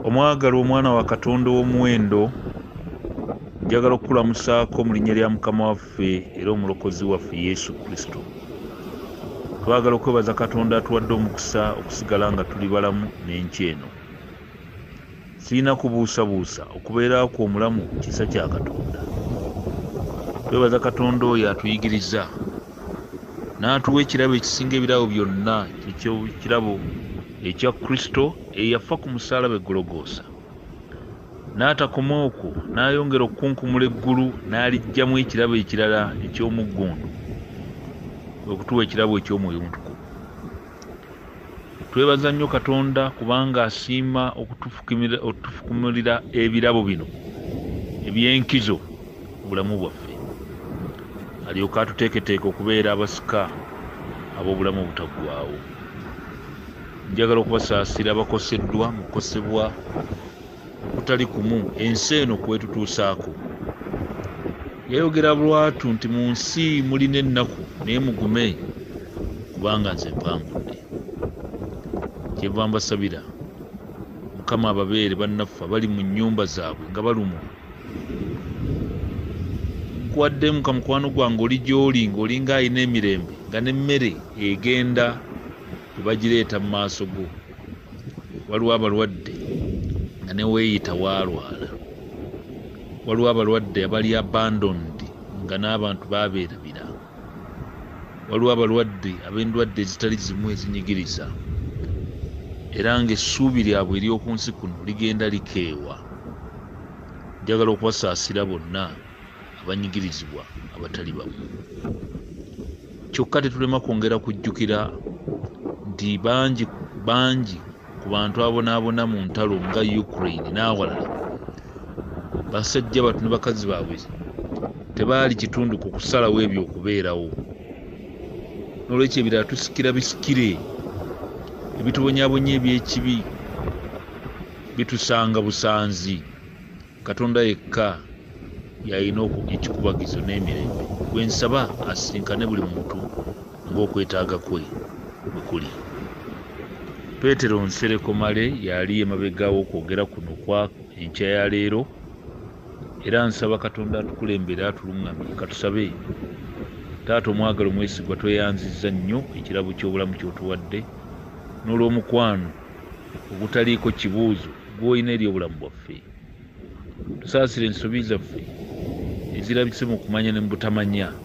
Omwagala omwana wa Katonda w'omuwendo, njagala okukulamusaako mu linnya lya Mukama waffe era omulokozi waffe Yesu Kristo. Twagala okwebaza Katonda atuwadde omukisa okusigala nga tuli balamu n'enkya eno. Sirina kubuusabuusa okubeeraako omulamu kisa kya Katonda. Twebaza Katonda oyo atuyigiriza n'atuwa ekirabo ekisinga ebirabo byonna, ekirabo ekya Kristo eyafa ku musaalaba e Gologoosa. N'atakoma okwo n'ayongera okukunkumula eggulu n'aliggyamu ekirabo ekirala eky'omuggundu, okutuwa ekirabo eky'omwoyo omutukuvu. Twebaza nnyo Katonda kubanga asiima okutufukumulira ebirabo bino eby'enkizo mu bulamu bwaffe, alyoka atuteeketeeka okubeera abasika ab'obulamu obutaggwaawo. Njagala okubasaasira abakoseddwa mu kukosebwa okutali kumu ensi eno kwetutuusaako. Yayogera lwatu nti mu nsi mulina ennaku naye mugume kubanga nze mpangudde. Kyeva mbasabira Mukama ababeere bannaffe abali mu nnyumba zaabwe nga balumwa. Nkuwaddemu ka mukwano gwange oli gy'oli ng'olinga alina emirembe nga n'emmere egenda tebagireeta mu maaso go. Waliwo abalwadde nga ne weeyita waalwala. Waliwo abalwadde abali abandoned nga n'abantu baabeerabira. Waliwo abalwadde ab'endwadde ezitali zimu ezinyigiriza, era ng'essuubi lyabwe ery'oku nsi kuno ligenda likeewa. Njagala okubasaasira bonna abanyigirizibwa abatali bamu. Kyokka tetulema kwongera kujjukira nti bangi ku bantu abonaabona mu ntalo nga Ukraine n'awalala, basajja batu ne bakazi baabwe tebaali kitundu ku kusalawo ebyo okubeerawo. N'olwekyo ebirala tusikira bisikire, ebitubonyaabonya eby'ekibi bitusanga busanzi. Katonda yekka yalina ekikubagizo n'emirembe. Gwe nsaba asisinkane buli muntu ng'okwetaaga kwe bwe kuli. Peetero Nserekomale yali emabegawo okwogera kuno kwa enkya ya leero, era nsaba Katonda atukulembere atuluŋŋamye. Katusabe. Taata omwagala omwesigwa, tweyanzizza nnyo ekirabo ky'obulamu ky'otuwadde n'olw'omukwano ogutaliiko kibuuzo gw'olina eri obulamu bwaffe. Tusaasire ensobi zaffe ezirabise mu kumanya ne mu butamanya,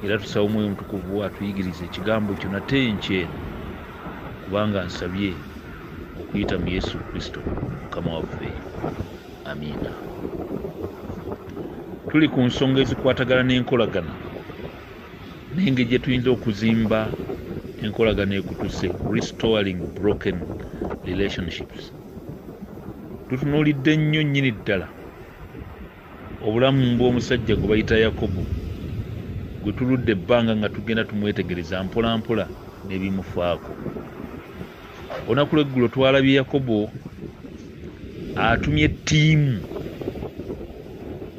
era tusaba Omwoyo Omutukuvu atuyigirize ekigambo kyo nate enkya eno, kubanga nsabye okuyita mu Yesu Kristo Mukama waffe. Amiina. Tuli ku nsonga ezikwatagana n'enkolagana n'engeri gye tuyinza okuzimba enkolagana ekutuse, restoring broken relationships. Tutunuulidde nnyo nnyini ddala obulamu bw'omusajja gwe bayita Yacob, gwe tuludde ebbanga nga tugenda tumwetegereza mpola mpola n'ebimufaako. Olunaku lw'eggulo twalabye Yakobo atumye ttiimu,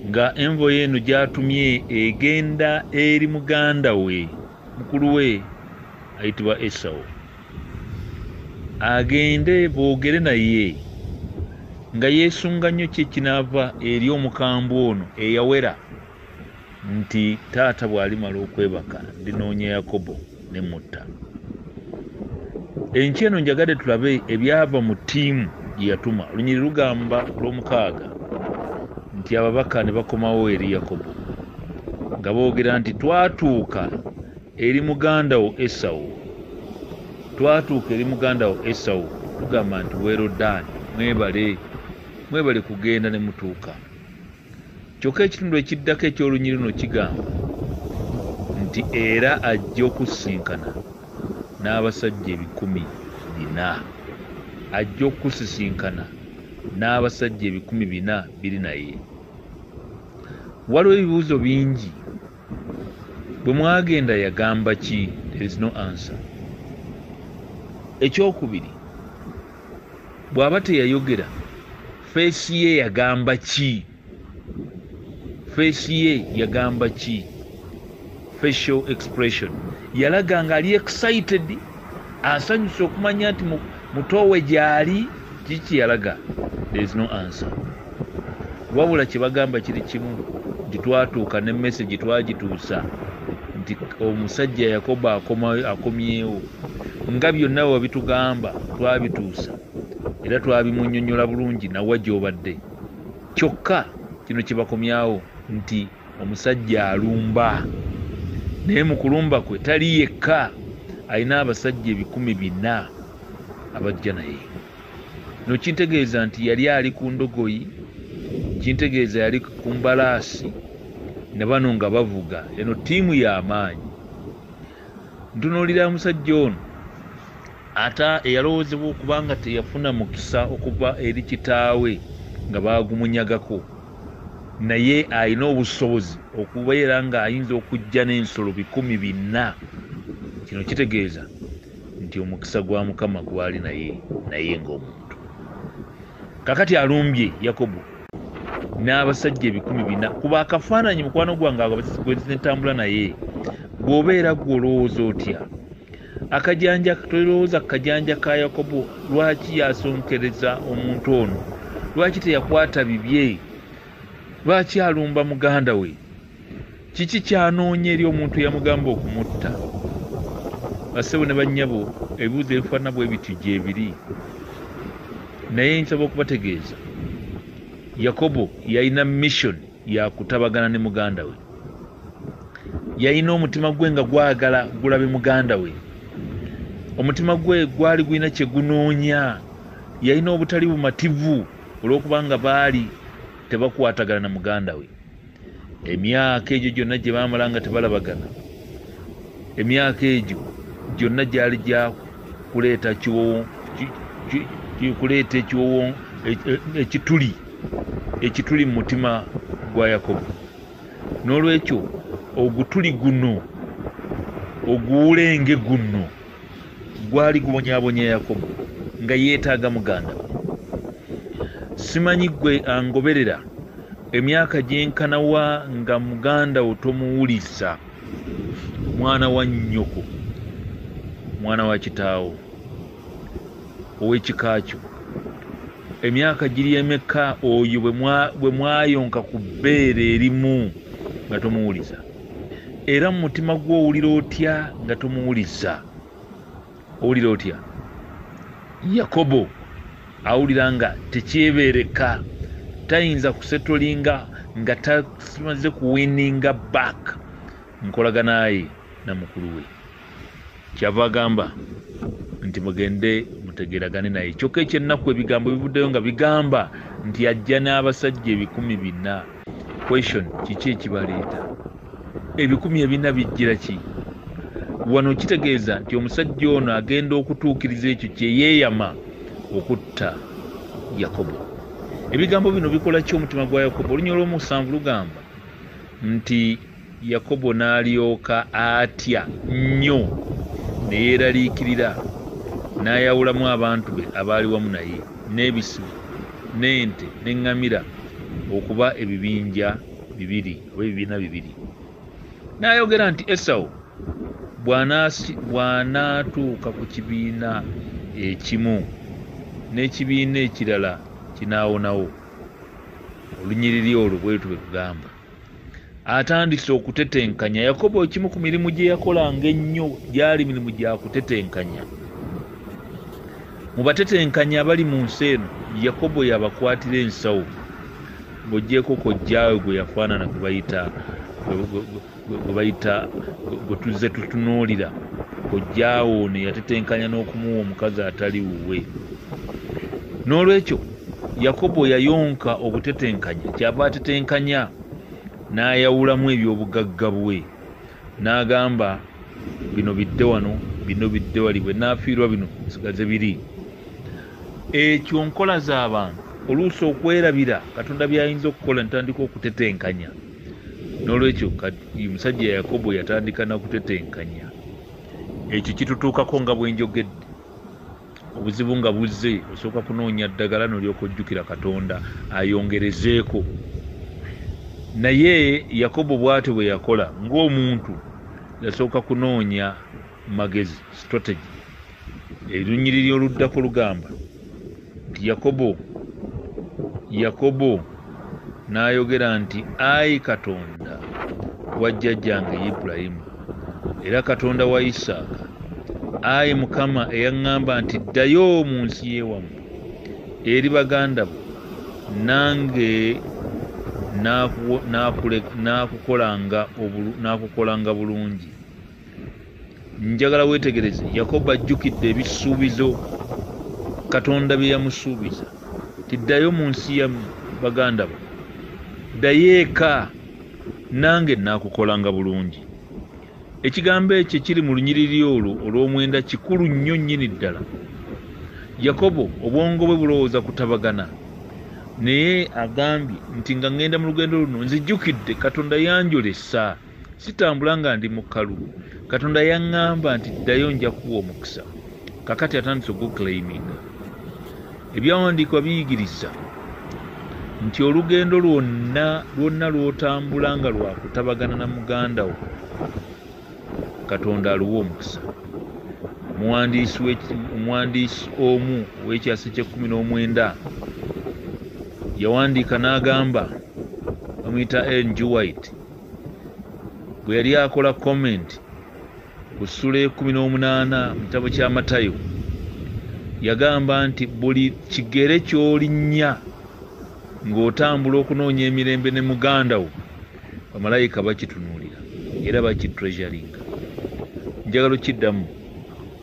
nga envoyo eno gy'atumye egenda eri muganda we mukulu we ayitibwa Esawu, agende boogere naye nga yeesunga nnyo kye kinaava eri omukambwe ono eyawera nti taata bw'alimala okwebaka ndinoonya Yakobo ne mutta. Enkya eno njagadde tulabe ebyava mu ttiimu gye yatuma. Olunyiri lugamba olw'omukaaga nti ababaka ne bakomawo eri Yakobo nga boogera nti twatuuka eri muganda wo Esawu, tugamba nti weeroddaani, mwebale kugenda ne mutuuka. Kyokka ekitundu ekiddako eky'olunyiri luno kigamba nti era ajja okusisinkana n'abasajja 400. Ajja okusisinkana n'abasajja 400 biri naye. Waliwo ebibuuzo bingi. Bwe mwagenda yagamba ki? There is no answer. Ekyokubiri, bw'aba teyayogera, feesi ye yagamba ki? Facial expression. Yalaga nga ali excited, asanyuse okumanya nti mutowe gyali kiki yalaga? There is no answer. Wabula kye bagamba kiri kimu nti twatuuka ne message twagituusa nti omusajja Yakobo akomyewo nga byonna wabitugamba twabituusa era twabimunnyonnyola bulungi nawe gy'obadde. Kyokka kino kye bakomyawo nti omusajja alumba, naye mu kulumba kwe tali yekka, alina abasajja 400 abajja naye. No kintegeeza nti yali ali ku ndogoyi, kintegeeza yali ku mbalaasi, ne bano nga bavuga. Eno ttiimu y'amaanyi. Ntunuulira omusajja ono ate eyalowoozebwa okuba nga teyafuna mukisa okuva eri kitaawe nga baagumunyagako, naye alina obusobozi okubeera ng'ayinza okujja n'ensolo 400. Kino kitegeeza nti omukisa gwa Mukama gwali naye ng'omuntu. Kakati alumbye Yakobo n'abasajja 400. Kuba akafaananyi mukwano gwange gwentambula naye bw'obeera gw'olowooza otya? Akajanja tolowooza kajanja ka Yakobo lwaki yasonkereza omuntu ono? Lwaki teyakwata bibye? Lwaki alumba muganda we? Kiki kyanoonya eri omuntu yamugamba okumutta? Bassebo ne bannyabo, ebibuuzo ebifaanana bwe biti gye biri. Naye nsaba okubategeeza, Yakobo yalina mission ya kutabagana ne muganda we. Yalina omutima gwe nga gwagala gulabe muganda we. Omutima gwe gwali gwina kye gunoonya. Yalina obutali bumativu olw'okubanga baali tebakwatagana na muganda we. Emyaka egyo gyonna gye baamala nga tebalabagana, emyaka egyo gyonna gyali gya kuleeta ekiwowo ekituli mu mutima gwa Yakobo. N'olwekyo ogutuli guno, oguwulenge guno gwali gubonyabonya Yakobo nga yeetaaga muganda we. Simanyi gwe angoberera emyaka gyenkanawa nga muganda wo tomuwulisa, mwana wa nnyoko, mwana wa kitaawo, ow'ekika kyo. Emyaka giri emeka oyo bwe mwayonka ku bbeere erimu nga tomuwuliza, era mu mutima gwo owulira otya nga tomuwuliza? Owulira otya? Yakobo awulira nga tekyebeereka, tayinza kusetolinga nga tamaze kuwininga back nkolaganaye na mukulu we. Kyava agamba nti mugende mutegeragane naye. Kyokka ekyennaku ebigambo bivuddeyo nga bigamba nti ajja n'abasajja 400. Question, kiki ekibaleeta? 400 bijjira ki? Wano kitegeeza nti omusajja ono agenda okutuukiriza ekyo kye yeeyama okutta Yakobo. Ebigambo bino bikola ki omutima gwa Yakobo? Olunya olw'omusanvu lugamba nti Yakobo n'alyoka atya nnyo ne yeeraliikirira, n'ayawulamu abantu be abaali wamu naye, n'ebisibo, n'ente, n'eŋŋamira okuba ebibinja 2 oba ebibiina 2. N'ayogera nti Esawu bw'anaatuuka ku kibiina ekimu n'ekibiina ekirala kinaawonawo. Olunyiriri olwo bwetu bwe tugamba. Atandise okutetenkanya. Yakobo ekimu ku mirimu gye yakolanga ennyo gyali mirimu gya kutetenkanya. Mu batetenkanya abali mu nsi eno, Yakobo yabakwatira ensawo. Ng'oggyeko kojjaawe gwe yafaanana gwe bayita gwe tuzze tutunuulira. Kojjaawe ono yatetenkanya n'okumuwa omukazi atali wuwe. N'olwekyo Yakobo yayonka obutetenkanya, kyava atetenkanya n'ayawulamu eby'obugagga bwe, n'agamba bino bidde wano, bino bidde wali, bwe naafiirwa bino nsigaze 2. Ekyo nkola z'abantu oluusi okwerabira Katonda by'ayinza okukola ntandika okutetenkanya. N'olwekyo omusajja Yakobo yatandika n'okutetenkanya. Ekyo kitutuukako nga bwe njogedde. Obuzibu nga buzze, osooka kunoonya ddagala n'olyoka ojjukira Katonda ayongerezeeko. Naye Yakobo bw'atyo bwe yakola ng'omuntu, yasooka kunoonya magezi, strategy. Erunyiriri oluddako lugamba Yakobo n'ayogera nti ayi Katonda wa jjajjange Ibulayimu era Katonda wa Isaaka, ayi Mukama eyaŋŋamba nti ddayo mu nsi y'ewammwe eri baganda bo, nange naakukolanga bulungi. Njagala weetegereze, Yakobo ajjukidde ebisuubizo Katonda bye yamusuubiza, tiddayo mu nsi ya baganda bo, ddayo eka nange naakukolanga bulungi. Ekigambo ekyo kiri mu lunyiriri olwo olw'omwenda kikulu nnyo nnyini ddala. Yakobo obwongo bwe bulowooza kutabagana, naye agambye nti nga ŋŋenda mu lugendo luno nzijjukidde Katonda yanjolesa, sitambula nga ndi mu kalulu. Katonda yaŋŋamba nti ddayo nja kuwa omukisa. Kakati atandise okuclaiminga. Ebyawandiikibwa biyigiriza nti olugendo lwonna lw'otambula nga lwa kutabagana na muganda wo, Katonda aluwa omukisa. Omuwandiisi omu ow'ekyasa kye-19 yawandiika n'agamba, bamuyita Ellen G. White, bwe yali akola comment ku ssula 18 mu kitabo kya Matayo, yagamba nti buli kigere ky'olinnya ng'otambula okunoonya emirembe ne muganda wo, bamalayika bakitunuulira era bakitreasuringa. Njagala kiddamu,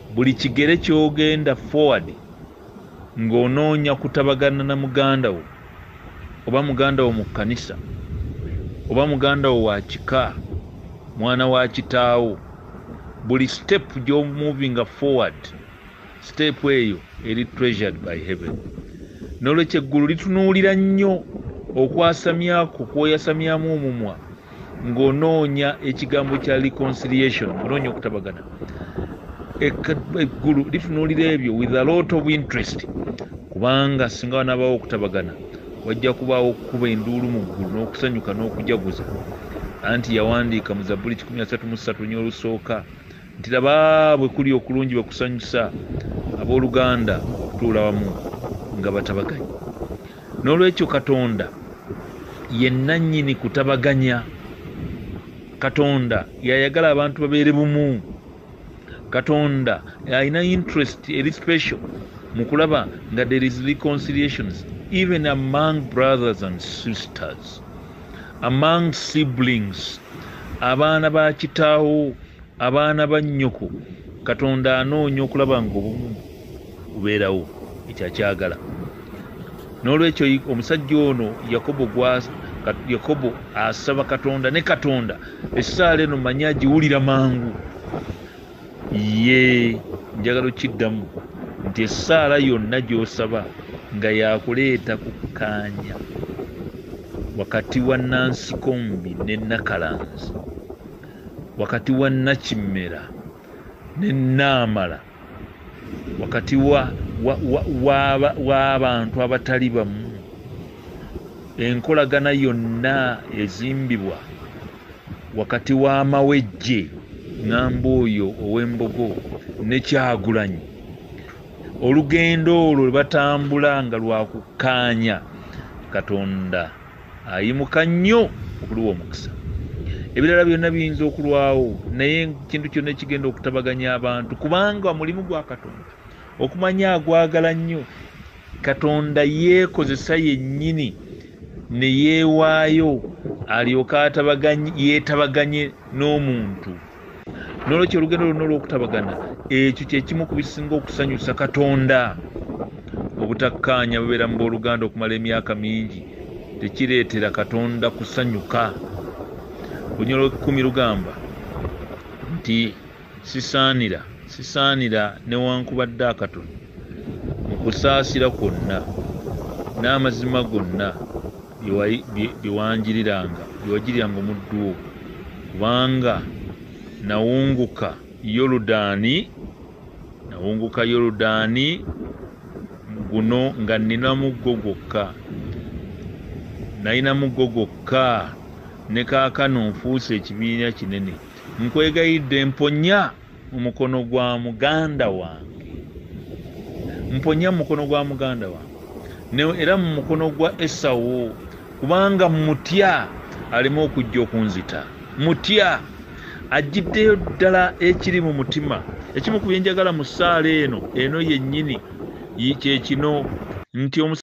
buli kigere ky'ogenda forward ng'onoonya kutabagana na muganda wo, oba muganda wo mu kkanisa, oba muganda wo wa kika, mwana wa kitaawo, buli step gy'omovinga forward, step eyo eri treasured by heaven. N'olwekyo eggulu litunuulira nnyo okwasamyako kwoyasamyamu omumwa ng'onoonya ekigambo kya reconciliation, onoonya okutabagana. Eggulu litunuulira ebyo with a lot of interest, kubanga singa wanabaawo okutabagana wajja kubaawo okukuba enduulu mu ggulu n'okusanyuka n'okujaguza. Anti yawandiika mu Zabbuli 13:3 nti laba bwe kuli okulungi bwe kusanyusa abooluganda okutuula wamu nga batabaganye. N'olwekyo Katonda yenna nnyini kutabaganya. Katonda yayagala abantu babeere bumu. Katonda alina interest eri special mu kulaba nga there is reconciliations even among brothers and sisters, among siblings, abaana ba kitaawo, abaana ba nnyoko. Katonda anoonya okulaba nga obumu bubeerawo, ekyakyagala. N'olwekyo omusajja ono Yakobo asaba Katonda, ne Katonda essaala eno manyi agiwulira mangu. Ye njagala okiddamu nti essaala yonna gy'osaba nga yakuleeta kukkaanya wakati wa Nansikombi ne Nakalanzi, wakati wa Nakimera ne Naamala, wakati w'abantu abatali bamu. Enkolagana yonna ezimbibwa wakati w'amawejje, ŋŋamba oyo ow'embogo ne Kyagulanyi. Olugendo olwo lwe batambula nga lwakukkaanya, Katonda ayimuka nnyo okuluwa omukisa. Ebirala byonna biyinza okulwawo, naye ekintu kyonna ekigenda okutabaganya abantu, kubanga mulimu gwa Katonda okumanya agwagala nnyo. Katonda yeekozesa yennyini ne yeewaayo alyoka yeetabaganye n'omuntu. N'olwekyo olugendo luno olw'okutabagana, ekyo kye kimu ku bisinga okusanyusa Katonda. Obutakkaanya bubeera mu booluganda okumala emyaka mingi tekireetera Katonda kusanyuka. Lunyolo 10 lugamba nti sisaanira newankubadde akatono mu kusaasira kwonna n'amazima gonna bye wagiriranga omuddu wo, kubanga nawunguka Yoludaani guno nga nina muggo gwokka, ne kaakano nfuuse ekibiina kinene. Nkwegayidde mponya mu mukono gwa muganda wange. era mu mukono gwa Esawu, kubanga mutya aleme okujja okunzita. Mutya ajjiddeyo ddala ekiri mu mutima. Ekimu ku bye njagala mu ssaala eno yennyini kye kino nti